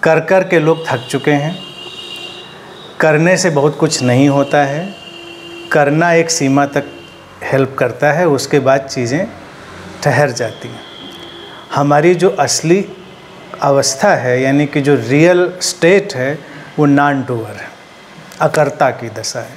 कर कर के लोग थक चुके हैं। करने से बहुत कुछ नहीं होता है, करना एक सीमा तक हेल्प करता है, उसके बाद चीज़ें ठहर जाती हैं। हमारी जो असली अवस्था है यानी कि जो रियल स्टेट है वो नॉन डूअर है, अकर्ता की दशा है।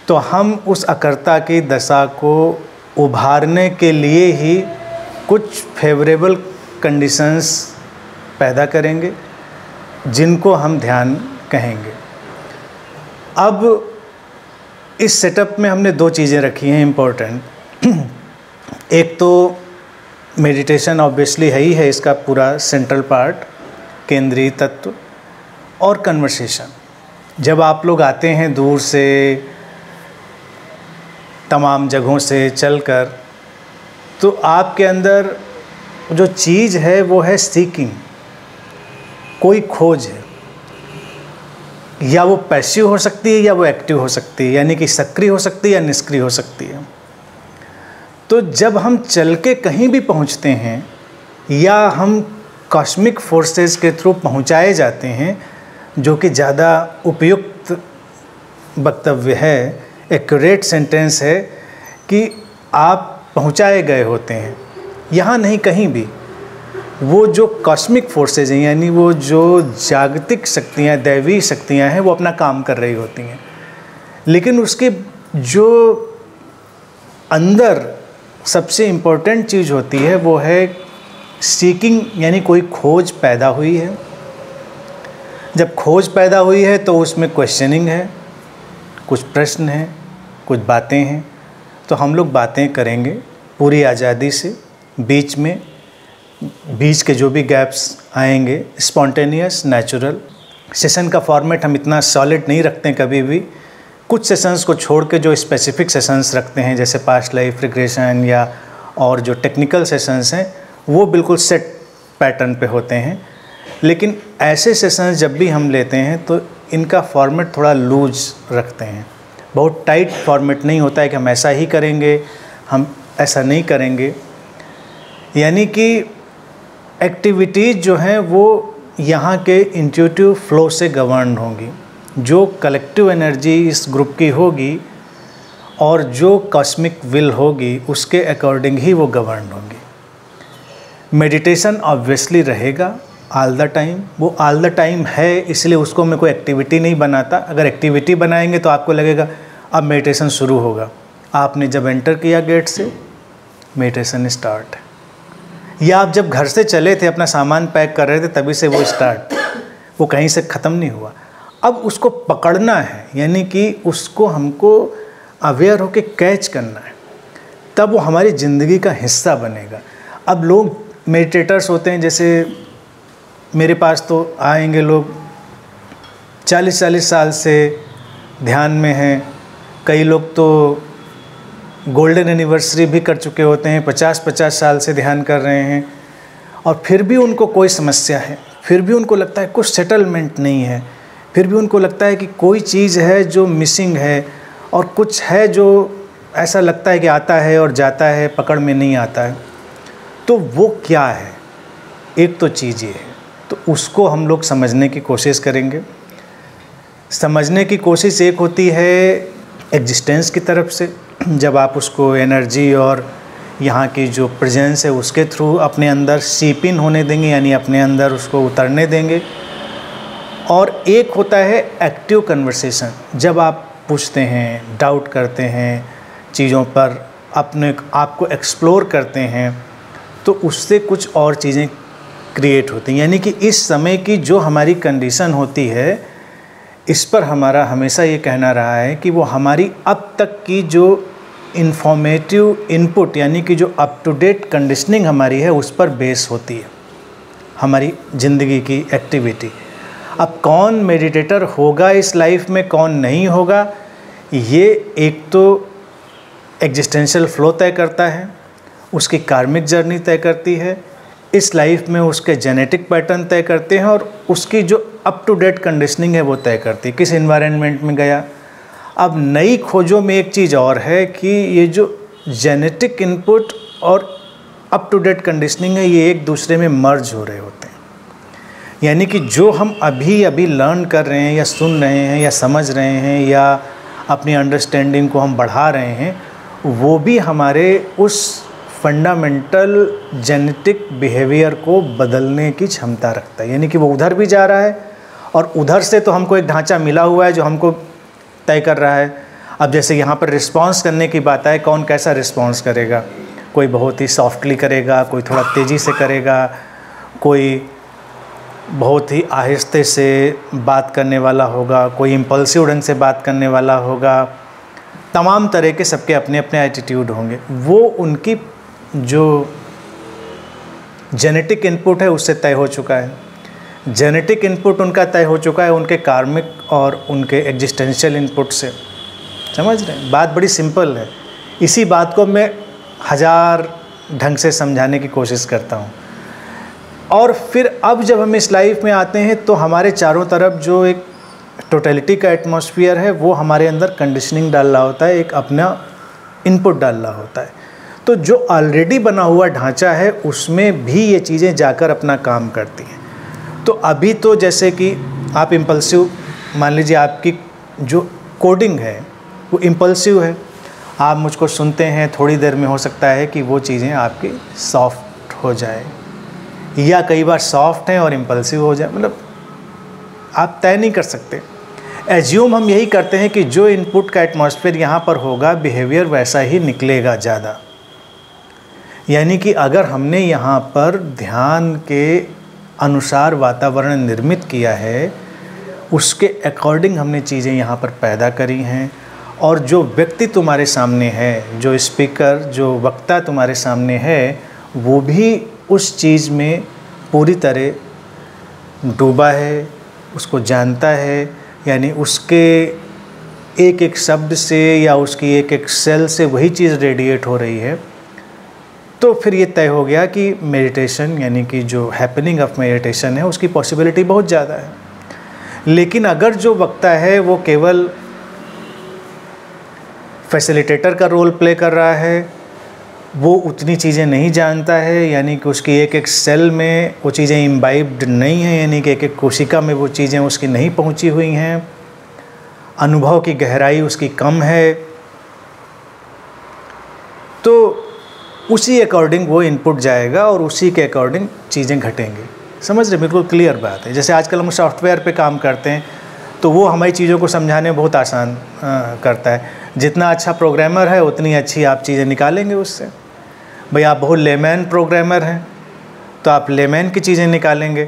तो हम उस अकर्ता की दशा को उभारने के लिए ही कुछ फेवरेबल कंडीशंस पैदा करेंगे जिनको हम ध्यान कहेंगे। अब इस सेटअप में हमने दो चीज़ें रखी हैं इम्पोर्टेंट। एक तो मेडिटेशन ऑब्वियसली है ही है, इसका पूरा सेंट्रल पार्ट, केंद्रीय तत्व, और कन्वर्सेशन। जब आप लोग आते हैं दूर से, तमाम जगहों से चलकर, तो आपके अंदर जो चीज़ है वो है सीकिंग, कोई खोज है। या वो पैसिव हो सकती है या वो एक्टिव हो सकती है, यानी कि सक्रिय हो सकती है या निष्क्रिय हो सकती है। तो जब हम चल के कहीं भी पहुंचते हैं या हम कॉस्मिक फोर्सेस के थ्रू पहुंचाए जाते हैं, जो कि ज़्यादा उपयुक्त वक्तव्य है, एक्यूरेट सेंटेंस है कि आप पहुंचाए गए होते हैं, यहाँ नहीं कहीं भी। वो जो कॉस्मिक फोर्सेज हैं यानी वो जो जागतिक शक्तियाँ, दैवी शक्तियाँ हैं, वो अपना काम कर रही होती हैं। लेकिन उसके जो अंदर सबसे इम्पोर्टेंट चीज़ होती है वो है सीकिंग, यानी कोई खोज पैदा हुई है। जब खोज पैदा हुई है तो उसमें क्वेश्चनिंग है, कुछ प्रश्न हैं, कुछ बातें हैं। तो हम लोग बातें करेंगे पूरी आज़ादी से, बीच के जो भी गैप्स आएंगे स्पॉन्टेनियस, नेचुरल। सेशन का फॉर्मेट हम इतना सॉलिड नहीं रखते हैं कभी भी। कुछ सेशंस को छोड़ के जो स्पेसिफिक सेशंस रखते हैं, जैसे पास्ट लाइफ रिग्रेशन या और जो टेक्निकल सेशंस हैं, वो बिल्कुल सेट पैटर्न पे होते हैं। लेकिन ऐसे सेशंस जब भी हम लेते हैं तो इनका फॉर्मेट थोड़ा लूज रखते हैं। बहुत टाइट फॉर्मेट नहीं होता है कि हम ऐसा ही करेंगे, हम ऐसा नहीं करेंगे। यानी कि एक्टिविटीज़ जो हैं वो यहाँ के इंट्यूटिव फ्लो से गवर्न होंगी। जो कलेक्टिव एनर्जी इस ग्रुप की होगी और जो कॉस्मिक विल होगी उसके अकॉर्डिंग ही वो गवर्न होंगी। मेडिटेशन ऑब्वियसली रहेगा ऑल द टाइम, वो ऑल द टाइम है, इसलिए उसको मैं कोई एक्टिविटी नहीं बनाता। अगर एक्टिविटी बनाएंगे तो आपको लगेगा अब मेडिटेशन शुरू होगा। आपने जब एंटर किया गेट से, मेडिटेशन स्टार्ट है। या आप जब घर से चले थे, अपना सामान पैक कर रहे थे, तभी से वो स्टार्ट, वो कहीं से ख़त्म नहीं हुआ। अब उसको पकड़ना है, यानी कि उसको हमको अवेयर होकर कैच करना है, तब वो हमारी ज़िंदगी का हिस्सा बनेगा। अब लोग मेडिटेटर्स होते हैं, जैसे मेरे पास तो आएंगे लोग 40-40 साल से ध्यान में हैं। कई लोग तो गोल्डन एनिवर्सरी भी कर चुके होते हैं, 50-50 साल से ध्यान कर रहे हैं, और फिर भी उनको कोई समस्या है, फिर भी उनको लगता है कुछ सेटलमेंट नहीं है, फिर भी उनको लगता है कि कोई चीज़ है जो मिसिंग है, और कुछ है जो ऐसा लगता है कि आता है और जाता है, पकड़ में नहीं आता है। तो वो क्या है? एक तो चीज़ ये है, तो उसको हम लोग समझने की कोशिश करेंगे। समझने की कोशिश एक होती है एग्जिस्टेंस की तरफ से, जब आप उसको एनर्जी और यहाँ की जो प्रेजेंस है उसके थ्रू अपने अंदर सीप इन होने देंगे, यानी अपने अंदर उसको उतरने देंगे। और एक होता है एक्टिव कन्वर्सेशन, जब आप पूछते हैं, डाउट करते हैं चीज़ों पर, अपने आप को एक्सप्लोर करते हैं, तो उससे कुछ और चीज़ें क्रिएट होती हैं। यानी कि इस समय की जो हमारी कंडीशन होती है, इस पर हमारा हमेशा ये कहना रहा है कि वो हमारी अब तक की जो इन्फॉर्मेटिव इनपुट, यानी कि जो अप टू डेट कंडीशनिंग हमारी है, उस पर बेस होती है हमारी ज़िंदगी की एक्टिविटी। अब कौन मेडिटेटर होगा इस लाइफ में, कौन नहीं होगा, ये एक तो एग्जिस्टेंशियल फ्लो तय करता है, उसकी कार्मिक जर्नी तय करती है, इस लाइफ में उसके जेनेटिक पैटर्न तय करते हैं, और उसकी जो अप टू डेट कंडीशनिंग है वो तय करती है किस एनवायरनमेंट में गया। अब नई खोजों में एक चीज़ और है कि ये जो जेनेटिक इनपुट और अप टू डेट कंडीशनिंग है, ये एक दूसरे में मर्ज हो रहे होते हैं। यानी कि जो हम अभी अभी लर्न कर रहे हैं या सुन रहे हैं या समझ रहे हैं या अपनी अंडरस्टैंडिंग को हम बढ़ा रहे हैं, वो भी हमारे उस फंडामेंटल जेनेटिक बिहेवियर को बदलने की क्षमता रखता है। यानी कि वो उधर भी जा रहा है और उधर से तो हमको एक ढांचा मिला हुआ है जो हमको तय कर रहा है। अब जैसे यहाँ पर रिस्पॉन्स करने की बात है, कौन कैसा रिस्पॉन्स करेगा, कोई बहुत ही सॉफ्टली करेगा, कोई थोड़ा तेज़ी से करेगा, कोई बहुत ही आहिस्ते से बात करने वाला होगा, कोई इम्पल्सिव ढंग से बात करने वाला होगा। तमाम तरह के सबके अपने अपने एटीट्यूड होंगे। वो उनकी जो जेनेटिक इनपुट है उससे तय हो चुका है। जेनेटिक इनपुट उनका तय हो चुका है उनके कार्मिक और उनके एग्जिस्टेंशियल इनपुट से। समझ रहे हैं? बात बड़ी सिंपल है। इसी बात को मैं हज़ार ढंग से समझाने की कोशिश करता हूँ। और फिर अब जब हम इस लाइफ में आते हैं तो हमारे चारों तरफ जो एक टोटलिटी का एटमॉस्फेयर है वो हमारे अंदर कंडीशनिंग डाल रहा होता है, एक अपना इनपुट डाल रहा होता है। तो जो ऑलरेडी बना हुआ ढांचा है उसमें भी ये चीज़ें जाकर अपना काम करती हैं। तो अभी तो जैसे कि आप इम्पल्सिव, मान लीजिए आपकी जो कोडिंग है वो इम्पल्सिव है, आप मुझको सुनते हैं, थोड़ी देर में हो सकता है कि वो चीज़ें आपकी सॉफ्ट हो जाए, या कई बार सॉफ्ट हैं और इम्पल्सिव हो जाए। मतलब आप तय नहीं कर सकते। एज्यूम हम यही करते हैं कि जो इनपुट का एटमॉस्फेयर यहाँ पर होगा बिहेवियर वैसा ही निकलेगा ज़्यादा। यानी कि अगर हमने यहाँ पर ध्यान के अनुसार वातावरण निर्मित किया है, उसके अकॉर्डिंग हमने चीज़ें यहाँ पर पैदा करी हैं, और जो व्यक्ति तुम्हारे सामने है, जो स्पीकर, जो वक्ता तुम्हारे सामने है, वो भी उस चीज़ में पूरी तरह डूबा है, उसको जानता है। यानी उसके एक एक शब्द से या उसकी एक एक सेल से वही चीज़ रेडिएट हो रही है। तो फिर ये तय हो गया कि मेडिटेशन, यानी कि जो हैपनिंग ऑफ मेडिटेशन है, उसकी पॉसिबिलिटी बहुत ज़्यादा है। लेकिन अगर जो वक्ता है वो केवल फैसिलिटेटर का रोल प्ले कर रहा है, वो उतनी चीज़ें नहीं जानता है, यानी कि उसकी एक एक सेल में वो चीज़ें इम्बाइब्ड नहीं हैं, यानी कि एक एक कोशिका में वो चीज़ें उसकी नहीं पहुंची हुई हैं, अनुभव की गहराई उसकी कम है, तो उसी अकॉर्डिंग वो इनपुट जाएगा और उसी के अकॉर्डिंग चीज़ें घटेंगी। समझ रहे? बिल्कुल क्लियर बात है। जैसे आजकल हम सॉफ्टवेयर पे काम करते हैं तो वो हमारी चीज़ों को समझाने में बहुत आसान करता है। जितना अच्छा प्रोग्रामर है उतनी अच्छी आप चीज़ें निकालेंगे उससे। भाई आप बहुत लेमैन प्रोग्रामर हैं तो आप लेमैन की चीज़ें निकालेंगे,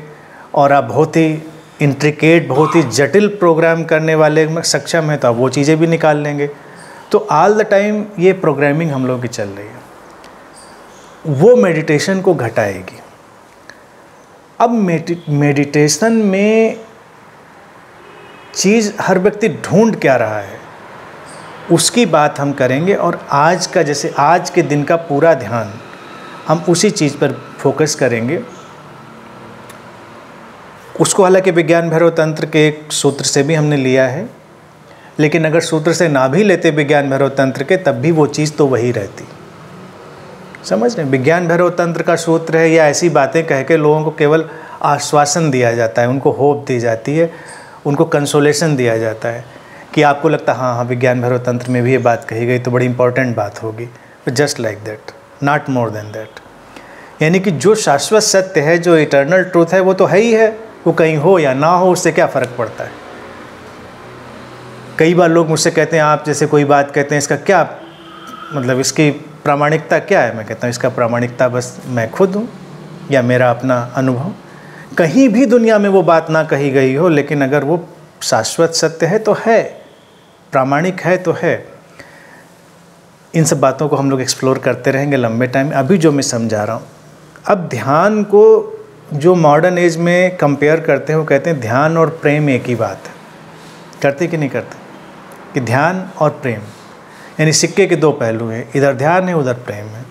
और आप बहुत ही इंट्रिकेट, बहुत ही जटिल प्रोग्राम करने वाले में सक्षम हैं तो आप वो चीज़ें भी निकाल लेंगे। तो ऑल द टाइम ये प्रोग्रामिंग हम लोग की चल रही है, वो मेडिटेशन को घटाएगी। अब मेडिटेशन में चीज़ हर व्यक्ति ढूंढ क्या रहा है उसकी बात हम करेंगे, और आज का, जैसे आज के दिन का पूरा ध्यान हम उसी चीज़ पर फोकस करेंगे। उसको हालांकि विज्ञान भैरव तंत्र के एक सूत्र से भी हमने लिया है, लेकिन अगर सूत्र से ना भी लेते विज्ञान भैरव तंत्र के, तब भी वो चीज़ तो वही रहती। समझ रहे हैं? विज्ञान भैरव तंत्र का सूत्र है, या ऐसी बातें कह के लोगों को केवल आश्वासन दिया जाता है, उनको होप दी जाती है, उनको कंसोलेशन दिया जाता है कि आपको लगता है हाँ विज्ञान भैरव तंत्र में भी ये बात कही गई तो बड़ी इंपॉर्टेंट बात होगी। Just like that, not more than that. यानी कि जो शाश्वत सत्य है, जो इटर्नल ट्रूथ है, वो तो है ही है। वो कहीं हो या ना हो उससे क्या फ़र्क पड़ता है। कई बार लोग मुझसे कहते हैं, आप जैसे कोई बात कहते हैं, इसका क्या मतलब, इसकी प्रामाणिकता क्या है? मैं कहता हूँ इसका प्रामाणिकता बस मैं खुद हूँ या मेरा अपना अनुभव। कहीं भी दुनिया में वो बात ना कही गई हो, लेकिन अगर वो शाश्वत सत्य है तो है, प्रामाणिक है तो है। इन सब बातों को हम लोग एक्सप्लोर करते रहेंगे लंबे टाइम। अभी जो मैं समझा रहा हूँ, अब ध्यान को जो मॉडर्न एज में कंपेयर करते हैं, वो कहते हैं ध्यान और प्रेम एक ही बात है। करते कि नहीं करते? कि ध्यान और प्रेम यानी सिक्के के दो पहलू हैं, इधर ध्यान है उधर प्रेम है।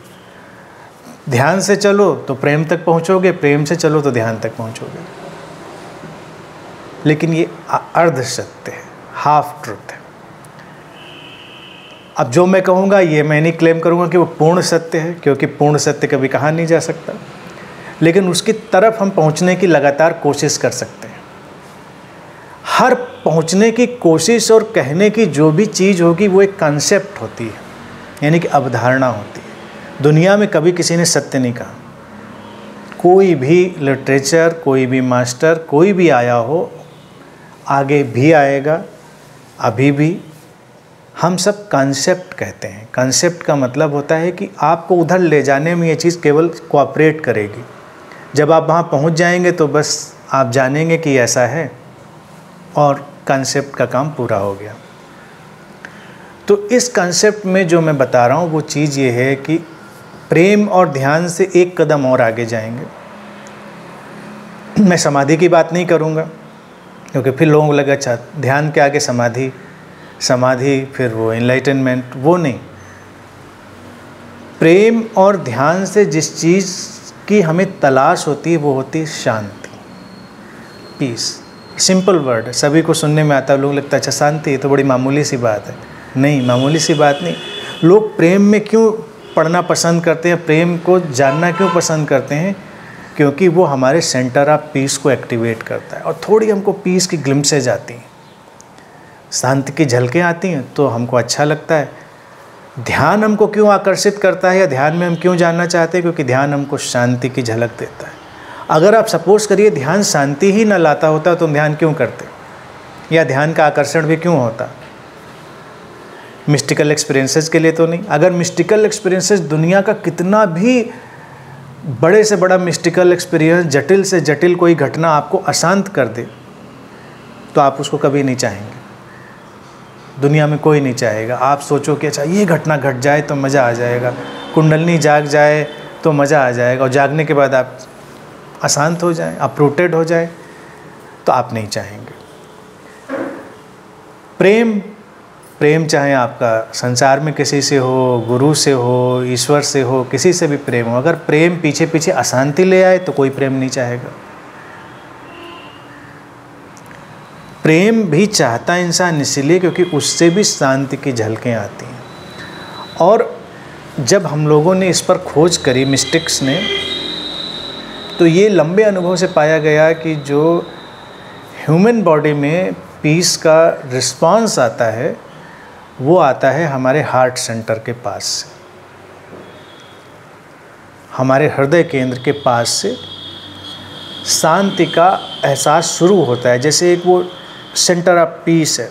ध्यान से चलो तो प्रेम तक पहुँचोगे, प्रेम से चलो तो ध्यान तक पहुँचोगे। लेकिन ये अर्ध सत्य है, हाफ ट्रुथ है। अब जो मैं कहूँगा ये मैं नहीं क्लेम करूँगा कि वो पूर्ण सत्य है, क्योंकि पूर्ण सत्य कभी कहा नहीं जा सकता। लेकिन उसकी तरफ हम पहुंचने की लगातार कोशिश कर सकते हैं। हर पहुंचने की कोशिश और कहने की जो भी चीज़ होगी वो एक कॉन्सेप्ट होती है, यानी कि अवधारणा होती है। दुनिया में कभी किसी ने सत्य नहीं कहा। कोई भी लिटरेचर, कोई भी मास्टर, कोई भी आया हो, आगे भी आएगा, अभी भी, हम सब कॉन्सेप्ट कहते हैं। कॉन्सेप्ट का मतलब होता है कि आपको उधर ले जाने में ये चीज़ केवल कोऑपरेट करेगी। जब आप वहाँ पहुँच जाएंगे तो बस आप जानेंगे कि ऐसा है और कॉन्सेप्ट का काम पूरा हो गया। तो इस कॉन्सेप्ट में जो मैं बता रहा हूँ वो चीज़ ये है कि प्रेम और ध्यान से एक कदम और आगे जाएंगे। मैं समाधि की बात नहीं करूँगा क्योंकि फिर लोगों को लगा अच्छा ध्यान के आगे समाधि, समाधि फिर वो एनलाइटनमेंट, वो नहीं। प्रेम और ध्यान से जिस चीज़ की हमें तलाश होती है वो होती है शांति, पीस। सिंपल वर्ड है, सभी को सुनने में आता है, लोगों को लगता है अच्छा शांति ये तो बड़ी मामूली सी बात है। नहीं, मामूली सी बात नहीं। लोग प्रेम में क्यों पढ़ना पसंद करते हैं, प्रेम को जानना क्यों पसंद करते हैं? क्योंकि वो हमारे सेंटर ऑफ पीस को एक्टिवेट करता है और थोड़ी हमको पीस की ग्लिम्पसेज आती हैं, शांति की झलकें आती हैं तो हमको अच्छा लगता है। ध्यान हमको क्यों आकर्षित करता है या ध्यान में हम क्यों जानना चाहते हैं? क्योंकि ध्यान हमको शांति की झलक देता है। अगर आप सपोज करिए ध्यान शांति ही न लाता होता तो ध्यान क्यों करते, या ध्यान का आकर्षण भी क्यों होता? मिस्टिकल एक्सपीरियंसेस के लिए तो नहीं। अगर मिस्टिकल एक्सपीरियंसेस दुनिया का कितना भी बड़े से बड़ा मिस्टिकल एक्सपीरियंस, जटिल से जटिल कोई घटना आपको अशांत कर दे तो आप उसको कभी नहीं चाहेंगे। दुनिया में कोई नहीं चाहेगा। आप सोचो कि अच्छा ये घटना घट जाए तो मज़ा आ जाएगा, कुंडलनी जाग जाए तो मज़ा आ जाएगा, और जागने के बाद आप अशांत हो जाए, अपरूटेड हो जाए, तो आप नहीं चाहेंगे। प्रेम चाहे आपका संसार में किसी से हो, गुरु से हो, ईश्वर से हो, किसी से भी प्रेम हो, अगर प्रेम पीछे पीछे अशांति ले आए तो कोई प्रेम नहीं चाहेगा। प्रेम भी चाहता है इंसान इसीलिए क्योंकि उससे भी शांति की झलकें आती हैं। और जब हम लोगों ने इस पर खोज करी, मिस्टिक्स ने, तो ये लंबे अनुभव से पाया गया कि जो ह्यूमन बॉडी में पीस का रिस्पांस आता है वो आता है हमारे हार्ट सेंटर के पास से, हमारे हृदय केंद्र के पास से शांति का एहसास शुरू होता है। जैसे एक वो सेंटर ऑफ पीस है।